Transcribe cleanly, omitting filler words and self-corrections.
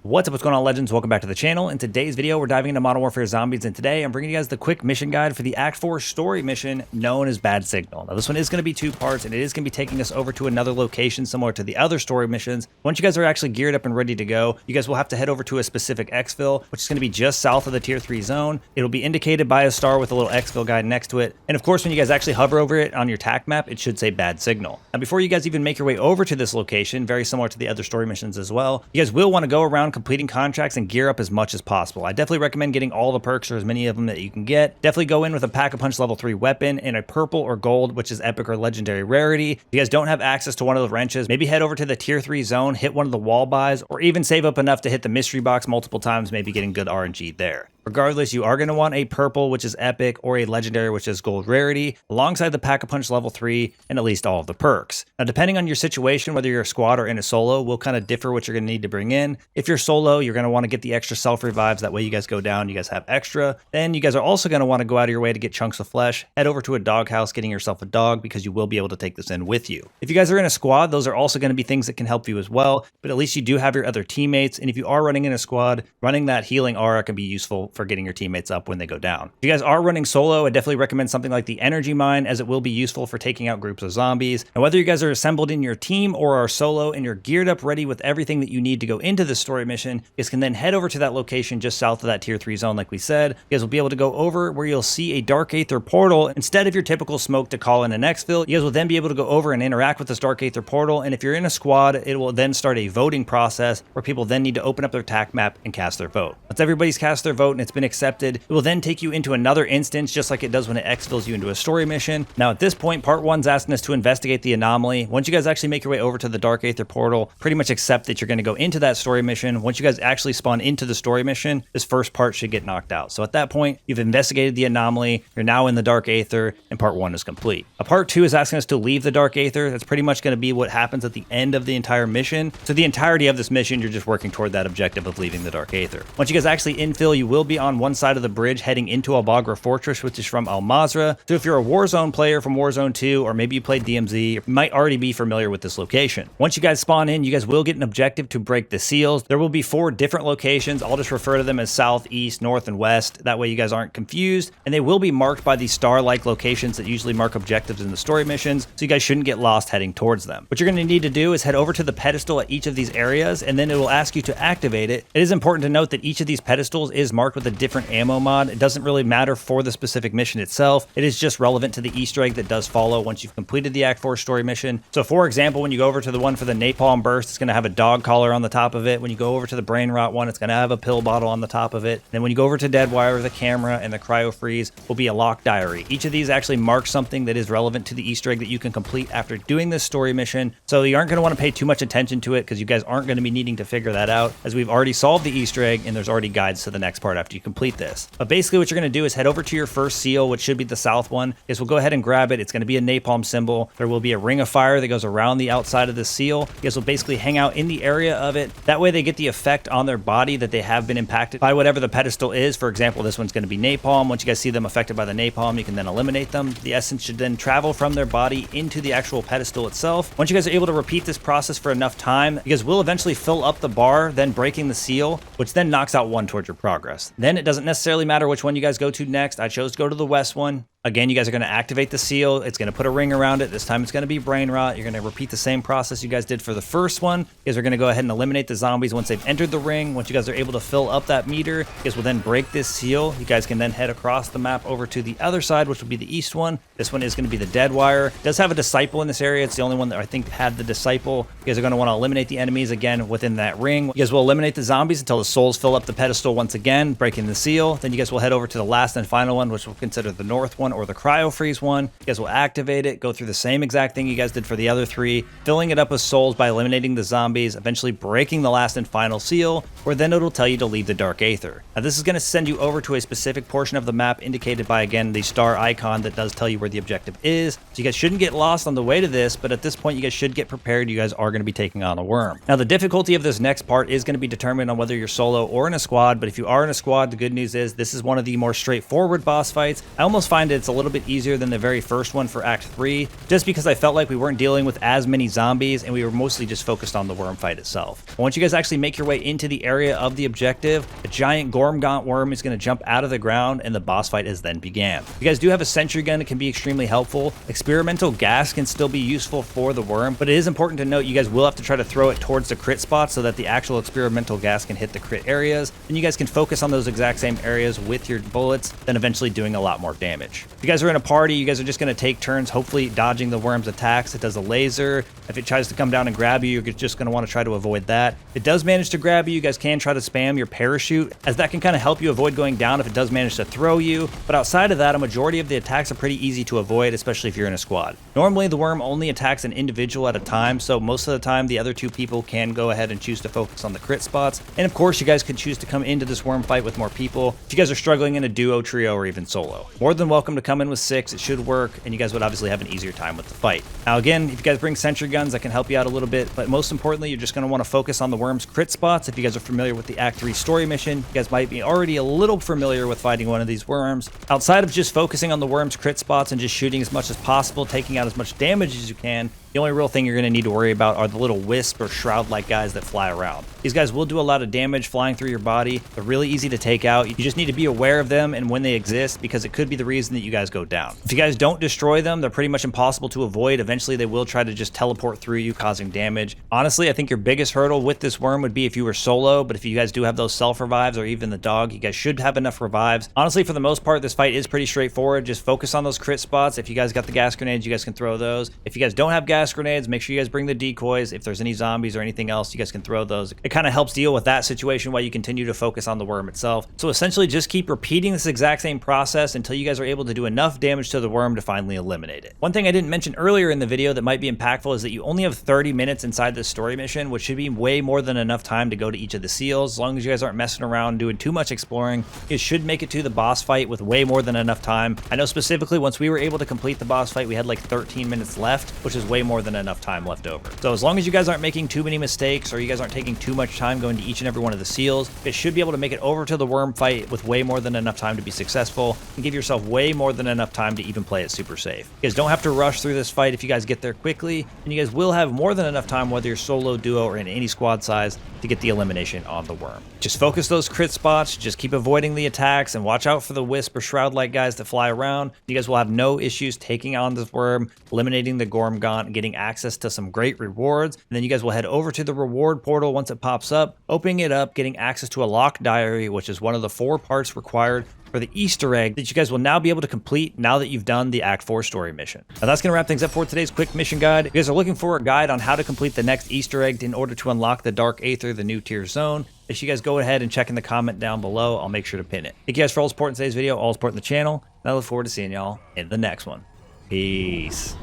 What's up, what's going on, legends? Welcome back to the channel. In today's video, we're diving into Modern Warfare Zombies, and today I'm bringing you guys the quick mission guide for the Act 4 story mission known as Bad Signal. Now, this one is going to be two parts, and it is going to be taking us over to another location similar to the other story missions. Once you guys are actually geared up and ready to go, you guys will have to head over to a specific exfil, which is going to be just south of the Tier 3 zone. It'll be indicated by a star with a little exfil guide next to it. And of course, when you guys actually hover over it on your TAC map, it should say Bad Signal. Now, before you guys even make your way over to this location, very similar to the other story missions as well, you guys will want to go around completing contracts and gear up as much as possible. I definitely recommend getting all the perks or as many of them that you can get. Definitely go in with a Pack-a-Punch level 3 weapon and a purple or gold, which is epic or legendary rarity. If you guys don't have access to one of the wrenches, maybe head over to the Tier 3 zone, hit one of the wall buys, or even save up enough to hit the mystery box multiple times, maybe getting good RNG there. Regardless, you are going to want a purple, which is epic, or a legendary, which is gold rarity, alongside the Pack-a-Punch level 3 and at least all of the perks. Now, depending on your situation, whether you're a squad or in a solo, will kind of differ what you're going to need to bring in. If you're solo, you're going to want to get the extra self-revives. That way you guys go down, you guys have extra. Then you guys are also going to want to go out of your way to get chunks of flesh. Head over to a doghouse, getting yourself a dog, because you will be able to take this in with you. If you guys are in a squad, those are also going to be things that can help you as well, but at least you do have your other teammates. And if you are running in a squad, running that healing aura can be useful for getting your teammates up when they go down. If you guys are running solo, I definitely recommend something like the energy mine, as it will be useful for taking out groups of zombies. And whether you guys are assembled in your team or are solo and you're geared up ready with everything that you need to go into the story mission, you guys can then head over to that location just south of that Tier 3 zone like we said. You guys will be able to go over where you'll see a dark aether portal instead of your typical smoke to call in an exfil. You guys will then be able to go over and interact with this dark aether portal, and if you're in a squad, it will then start a voting process where people then need to open up their TAC map and cast their vote. Once everybody's cast their vote and it's been accepted, it will then take you into another instance, just like it does when it exfils you into a story mission. Now, at this point, part 1's asking us to investigate the anomaly. Once you guys actually make your way over to the dark aether portal, pretty much accept that you're going to go into that story mission. Once you guys actually spawn into the story mission, this first part should get knocked out. So at that point, you've investigated the anomaly, you're now in the dark aether, and part 1 is complete. Part 2 is asking us to leave the dark aether. That's pretty much going to be what happens at the end of the entire mission. So the entirety of this mission, you're just working toward that objective of leaving the dark aether. Once you guys actually infill, you will be on one side of the bridge heading into Al-Bagra Fortress, which is from Al-Mazrah. So if you're a Warzone player from Warzone 2, or maybe you played DMZ, you might already be familiar with this location. Once you guys spawn in, you guys will get an objective to break the seals. There will be 4 different locations. I'll just refer to them as south, east, north, and west. That way you guys aren't confused. And they will be marked by these star-like locations that usually mark objectives in the story missions, so you guys shouldn't get lost heading towards them. What you're going to need to do is head over to the pedestal at each of these areas, and then it will ask you to activate it. It is important to note that each of these pedestals is marked with a different ammo mod. It doesn't really matter for the specific mission itself. It is just relevant to the Easter egg that does follow once you've completed the Act 4 story mission. So for example, when you go over to the one for the napalm burst, it's going to have a dog collar on the top of it. When you go over to the brain rot one, it's going to have a pill bottle on the top of it. Then when you go over to dead wire, the camera and the cryo freeze will be a lock diary. Each of these actually marks something that is relevant to the Easter egg that you can complete after doing this story mission. So you aren't going to want to pay too much attention to it, because you guys aren't going to be needing to figure that out, as we've already solved the Easter egg and there's already guides to the next part after you complete this. But basically what you're going to do is head over to your first seal, which should be the south one. Is we'll go ahead and grab it. It's going to be a napalm symbol. There will be a ring of fire that goes around the outside of the seal. You guys will basically hang out in the area of it. That way they get the effect on their body that they have been impacted by whatever the pedestal is. For example, this one's going to be napalm. Once you guys see them affected by the napalm, you can then eliminate them. The essence should then travel from their body into the actual pedestal itself. Once you guys are able to repeat this process for enough time, you guys will eventually fill up the bar, then breaking the seal, which then knocks out 1 towards your progress. Then it doesn't necessarily matter which one you guys go to next. I chose to go to the west one. Again, you guys are going to activate the seal. It's going to put a ring around it. This time it's going to be brain rot. You're going to repeat the same process you guys did for the first one. You guys are going to go ahead and eliminate the zombies once they've entered the ring. Once you guys are able to fill up that meter, you guys will then break this seal. You guys can then head across the map over to the other side, which will be the east one. This one is going to be the dead wire. It does have a disciple in this area. It's the only one that I think had the disciple. You guys are going to want to eliminate the enemies again within that ring. You guys will eliminate the zombies until the souls fill up the pedestal once again, breaking the seal. Then you guys will head over to the last and final one, which we'll consider the north one, or the cryo freeze one. You guys will activate it, go through the same exact thing you guys did for the other 3, filling it up with souls by eliminating the zombies, eventually breaking the last and final seal, where then it'll tell you to leave the dark aether. Now this is going to send you over to a specific portion of the map indicated by, again, the star icon that does tell you where the objective is. So you guys shouldn't get lost on the way to this, but at this point you guys should get prepared. You guys are going to be taking on a worm. Now the difficulty of this next part is going to be determined on whether you're solo or in a squad, but if you are in a squad, the good news is this is one of the more straightforward boss fights. I almost find it it's a little bit easier than the very first one for Act 3, just because I felt like we weren't dealing with as many zombies and we were mostly just focused on the worm fight itself. But once you guys actually make your way into the area of the objective, a giant Gorm'gant worm is going to jump out of the ground and the boss fight is then began. If you guys do have a sentry gun, it can be extremely helpful. Experimental gas can still be useful for the worm, but it is important to note you guys will have to try to throw it towards the crit spot so that the actual experimental gas can hit the crit areas, and you guys can focus on those exact same areas with your bullets, then eventually doing a lot more damage. If you guys are in a party, you guys are just going to take turns hopefully dodging the worm's attacks. It does a laser. If it tries to come down and grab you, you're just going to want to try to avoid that. If it does manage to grab you, you guys can try to spam your parachute, as that can kind of help you avoid going down if it does manage to throw you. But outside of that, a majority of the attacks are pretty easy to avoid, especially if you're in a squad. Normally the worm only attacks an individual at a time, so most of the time the other two people can go ahead and choose to focus on the crit spots. And of course you guys could choose to come into this worm fight with more people if you guys are struggling in a duo, trio, or even solo. More than welcome to come in with 6, it should work, and you guys would obviously have an easier time with the fight. Now again, if you guys bring sentry guns, that can help you out a little bit, but most importantly, you're just going to want to focus on the worm's crit spots. If you guys are familiar with the Act 3 story mission, you guys might be already a little familiar with fighting one of these worms. Outside of just focusing on the worm's crit spots and just shooting as much as possible, taking out as much damage as you can, the only real thing you're going to need to worry about are the little wisp or shroud-like guys that fly around. These guys will do a lot of damage flying through your body. They're really easy to take out. You just need to be aware of them and when they exist, because it could be the reason that you guys go down. If you guys don't destroy them, they're pretty much impossible to avoid. Eventually, they will try to just teleport through you, causing damage. Honestly, I think your biggest hurdle with this worm would be if you were solo, but if you guys do have those self-revives or even the dog, you guys should have enough revives. Honestly, for the most part, this fight is pretty straightforward. Just focus on those crit spots. If you guys got the gas grenades, you guys can throw those. If you guys don't have gas grenades, make sure you guys bring the decoys. If there's any zombies or anything else, you guys can throw those. It kind of helps deal with that situation while you continue to focus on the worm itself. So essentially just keep repeating this exact same process until you guys are able to do enough damage to the worm to finally eliminate it. One thing I didn't mention earlier in the video that might be impactful is that you only have 30 minutes inside this story mission, which should be way more than enough time to go to each of the seals. As long as you guys aren't messing around doing too much exploring, you should make it to the boss fight with way more than enough time. I know specifically once we were able to complete the boss fight, we had like 13 minutes left, which is way more than enough time left over. So as long as you guys aren't making too many mistakes or you guys aren't taking too much time going to each and every one of the seals, it should be able to make it over to the worm fight with way more than enough time to be successful and give yourself way more than enough time to even play it super safe. You guys don't have to rush through this fight if you guys get there quickly, and you guys will have more than enough time, whether you're solo, duo, or in any squad size, to get the elimination on the worm. Just focus those crit spots, just keep avoiding the attacks, and watch out for the wisp or shroud-like guys that fly around. You guys will have no issues taking on this worm, eliminating the Gorm'gant, getting access to some great rewards, and then you guys will head over to the reward portal once it pops up, opening it up, getting access to a locked diary, which is one of the 4 parts required for the Easter egg that you guys will now be able to complete now that you've done the Act 4 story mission. Now that's going to wrap things up for today's quick mission guide. If you guys are looking for a guide on how to complete the next Easter egg in order to unlock the Dark Aether, the new tier zone, make sure you guys go ahead and check in the comment down below. I'll make sure to pin it. Thank you guys for all the support in today's video, all the support in the channel, and I look forward to seeing y'all in the next one. Peace.